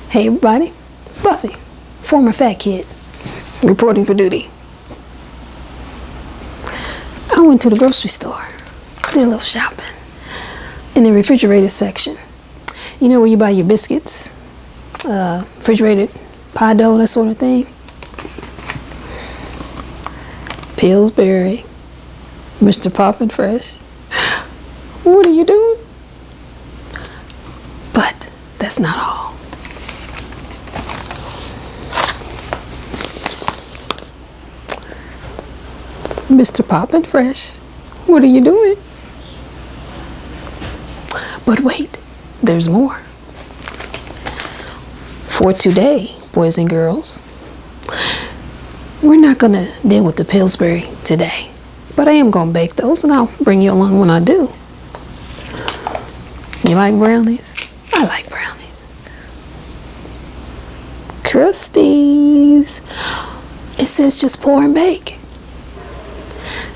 Hey everybody, it's Buffy, former fat kid, reporting for duty. I went to the grocery store, did a little shopping in the refrigerated section. You know where you buy your biscuits, refrigerated pie dough, that sort of thing. Pillsbury, Mr. Poppin' Fresh. What are you doing? But that's not all. Mr. Poppin' Fresh, what are you doing? But wait, there's more. For today, boys and girls, we're not gonna deal with the Pillsbury today, but I am gonna bake those and I'll bring you along when I do. You like brownies? I like brownies. Krusteaz. It says just pour and bake.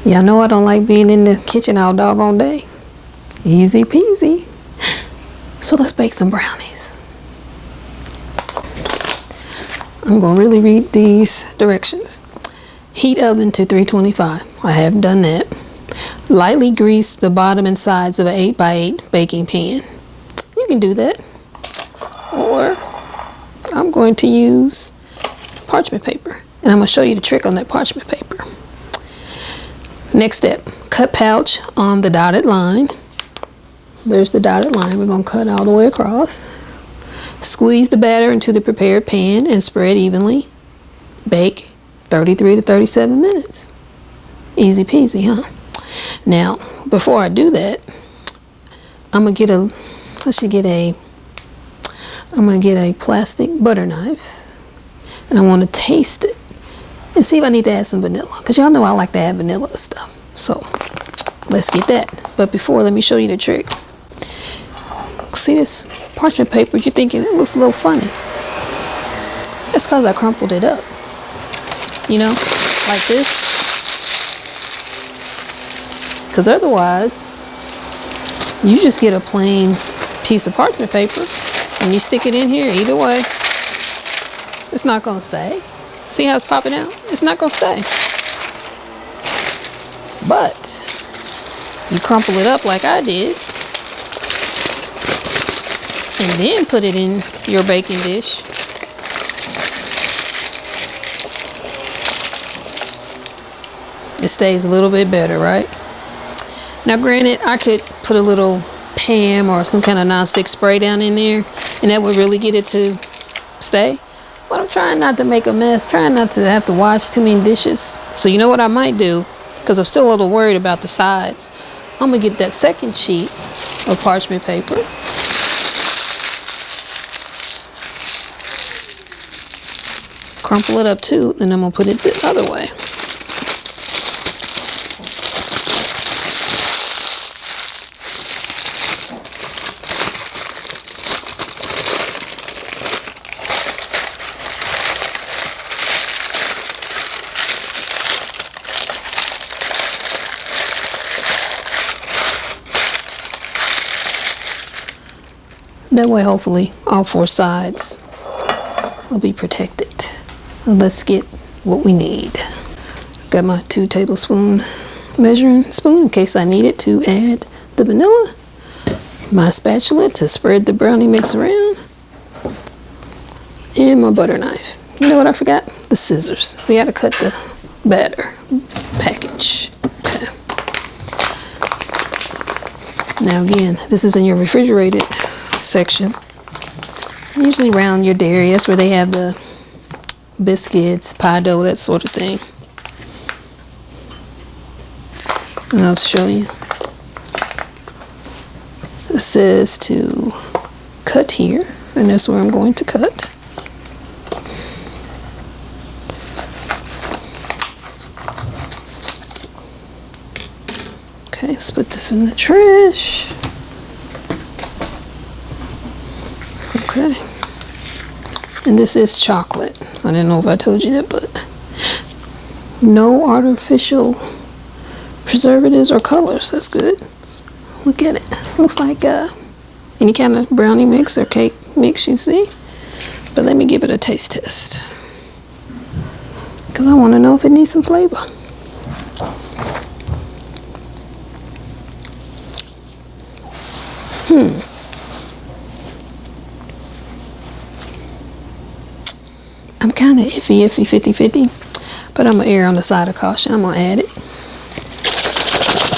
Y'all know I don't like being in the kitchen all doggone day. Easy peasy. So let's bake some brownies. I'm going to really read these directions. Heat oven to 325. I have done that. Lightly grease the bottom and sides of an 8x8 baking pan. You can do that. Or I'm going to use parchment paper. And I'm going to show you the trick on that parchment paper. Next step, cut pouch on the dotted line. There's the dotted line. We're going to cut all the way across. Squeeze the batter into the prepared pan and spread evenly. Bake 33 to 37 minutes. Easy peasy, huh? Now, before I do that, I'm going to get a plastic butter knife. And I want to taste it. And see if I need to add some vanilla. Because y'all know I like to add vanilla to stuff. So, let's get that. But before, let me show you the trick. See this parchment paper? You're thinking it looks a little funny. That's because I crumpled it up. You know, like this. Because otherwise, you just get a plain piece of parchment paper and you stick it in here. Either way, it's not going to stay. See how it's popping out? It's not going to stay. But you crumple it up like I did and then put it in your baking dish. It stays a little bit better, right? Now granted, I could put a little Pam or some kind of nonstick spray down in there and that would really get it to stay. But I'm trying not to make a mess, trying not to have to wash too many dishes. So you know what I might do, because I'm still a little worried about the sides. I'm going to get that second sheet of parchment paper. Crumple it up too, and I'm going to put it the other way. That way, hopefully, all four sides will be protected. Let's get what we need. Got my 2 tablespoon measuring spoon in case I need it to add the vanilla. My spatula to spread the brownie mix around. And my butter knife. You know what I forgot? The scissors. We got to cut the batter package. Okay. Now again, this is in your refrigerated section. Usually around your dairy, that's where they have the biscuits, pie dough, that sort of thing. And I'll show you. It says to cut here, and that's where I'm going to cut. Okay, let's put this in the trash. Okay, and this is chocolate. I didn't know if I told you that, but no artificial preservatives or colors. That's good. Look at it. Looks like any kind of brownie mix or cake mix, you see. But let me give it a taste test, because I want to know if it needs some flavor. I'm kind of iffy, 50-50, but I'm going to err on the side of caution. I'm going to add it.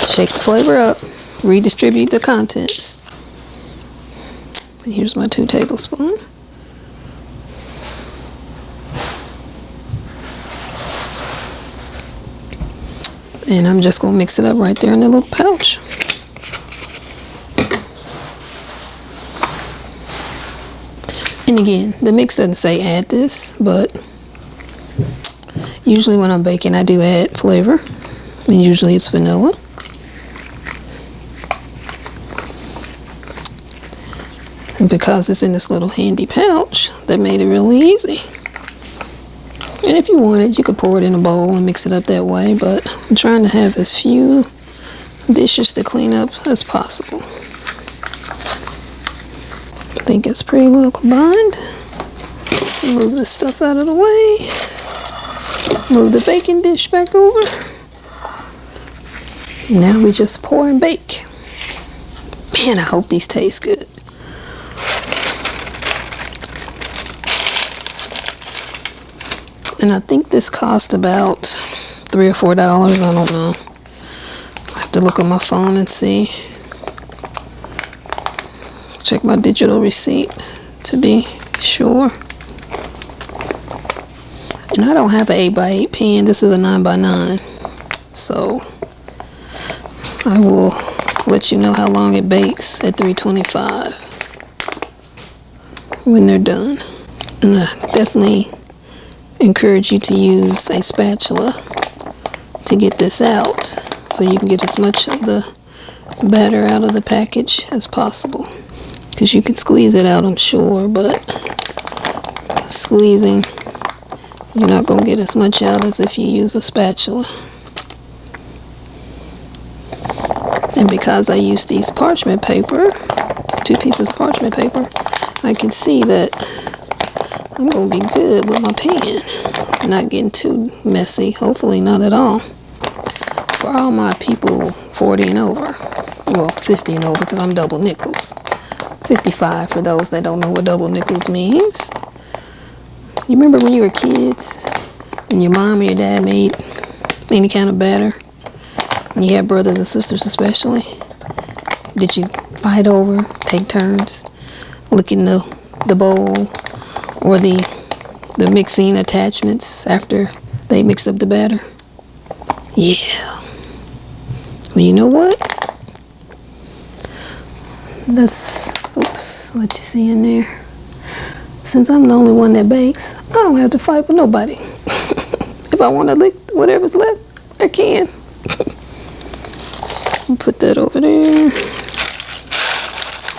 Shake the flavor up. Redistribute the contents. And here's my 2 tablespoons. And I'm just going to mix it up right there in the little pouch. And again, the mix doesn't say add this, but usually when I'm baking, I do add flavor. And usually it's vanilla. And because it's in this little handy pouch, that made it really easy. And if you wanted, you could pour it in a bowl and mix it up that way, but I'm trying to have as few dishes to clean up as possible. I think it's pretty well combined. Move this stuff out of the way. Move the baking dish back over. Now we just pour and bake. Man, I hope these taste good. And I think this cost about $3 or $4. I don't know. I have to look on my phone and see. Check my digital receipt to be sure. And I don't have an 8x8 pan. This is a 9x9. So I will let you know how long it bakes at 325 when they're done. And I definitely encourage you to use a spatula to get this out so you can get as much of the batter out of the package as possible, because you can squeeze it out, I'm sure, but squeezing, you're not going to get as much out as if you use a spatula. And because I use these parchment paper, 2 pieces of parchment paper, I can see that I'm going to be good with my pan. Not getting too messy. Hopefully not at all. For all my people 40 and over. Well, 50 and over, because I'm double nickels. 55 for those that don't know what double nickels means. You remember when you were kids and your mom or your dad made any kind of batter? And you had brothers and sisters especially? Did you fight over, take turns licking the bowl? Or the mixing attachments after they mixed up the batter? Yeah. Well, you know what? Oops, let you see in there. Since I'm the only one that bakes, I don't have to fight with nobody. If I want to lick whatever's left, I can. Put that over there.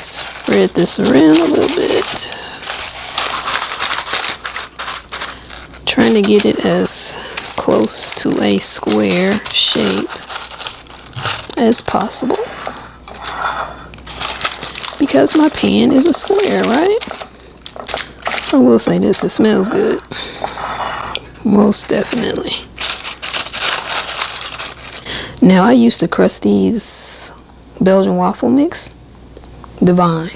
Spread this around a little bit. Trying to get it as close to a square shape as possible, because my pan is a square, right? I will say this, it smells good, most definitely. Now I use the Krusteaz Belgian waffle mix. Divine.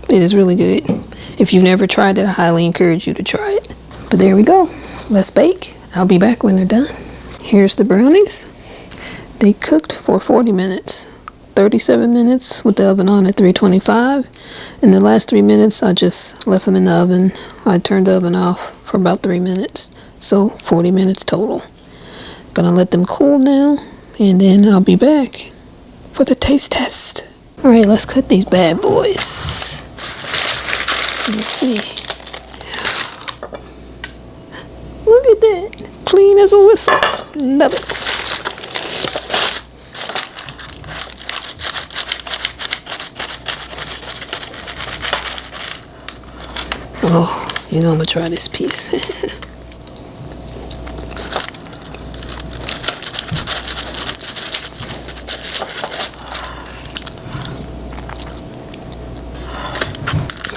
It is really good. If you've never tried it, I highly encourage you to try it. But there we go. Let's bake. I'll be back when they're done. Here's the brownies. They cooked for 40 minutes. 37 minutes with the oven on at 325. And the last 3 minutes, I just left them in the oven. I turned the oven off for about 3 minutes. So 40 minutes total. Gonna let them cool now, and then I'll be back for the taste test. All right, let's cut these bad boys. Let's see. Look at that. Clean as a whistle. Love it. Oh, you know I'm gonna try this piece.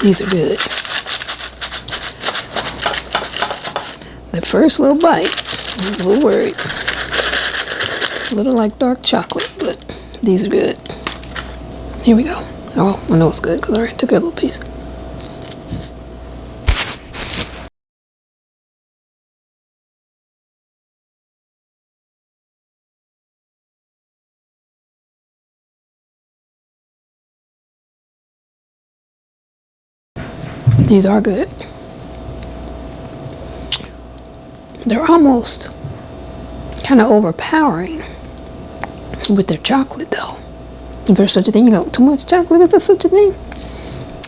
These are good. That first little bite, I was a little worried. A little like dark chocolate, but these are good. Here we go. Oh, I know it's good because I already took that little piece. These are good. They're almost kind of overpowering with their chocolate though. If there's such a thing, you know, too much chocolate, is there such a thing?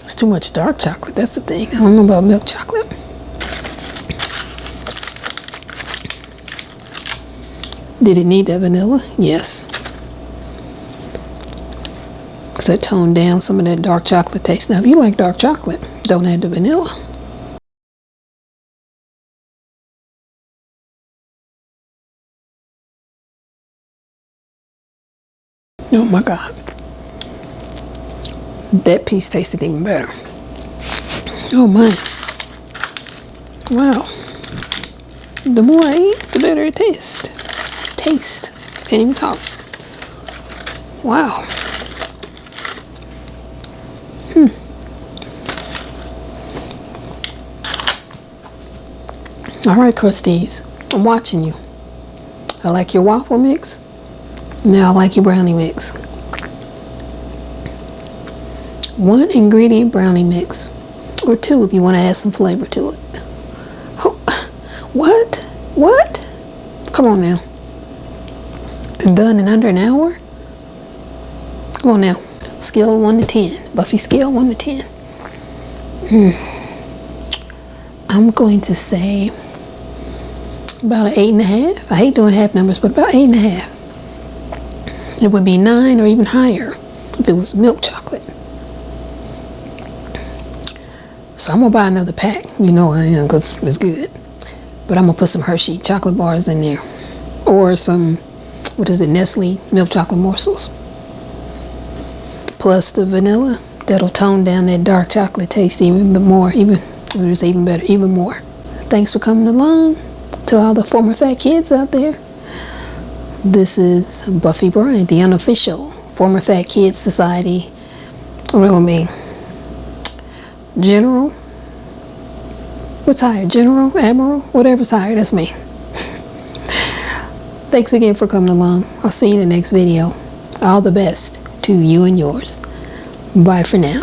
It's too much dark chocolate, that's the thing. I don't know about milk chocolate. Did it need that vanilla? Yes. Because that toned down some of that dark chocolate taste. Now, if you like dark chocolate, don't add the vanilla. Oh my God. That piece tasted even better. Oh my. Wow. The more I eat, the better it tastes. Can't even talk. Wow. All right, Krusteaz, I'm watching you. I like your waffle mix. Now I like your brownie mix. 1 ingredient brownie mix, or 2 if you want to add some flavor to it. Oh, what? Come on now. Done in under an hour? Come on now. Scale 1 to 10. Buffy scale 1 to 10. I'm going to say about an 8.5. I hate doing half numbers, but about 8.5. It would be 9 or even higher if it was milk chocolate. So I'm gonna buy another pack. You know I am, because it's good. But I'm gonna put some Hershey chocolate bars in there, or some, what is it, Nestle milk chocolate morsels. Plus the vanilla, that'll tone down that dark chocolate taste even more, even better, even more. Thanks for coming along. To all the former fat kids out there. This is Buffy Bryant, the unofficial Former Fat Kids Society. Real me. General? What's higher? General? Admiral? Whatever's higher, that's me. Thanks again for coming along. I'll see you in the next video. All the best to you and yours. Bye for now.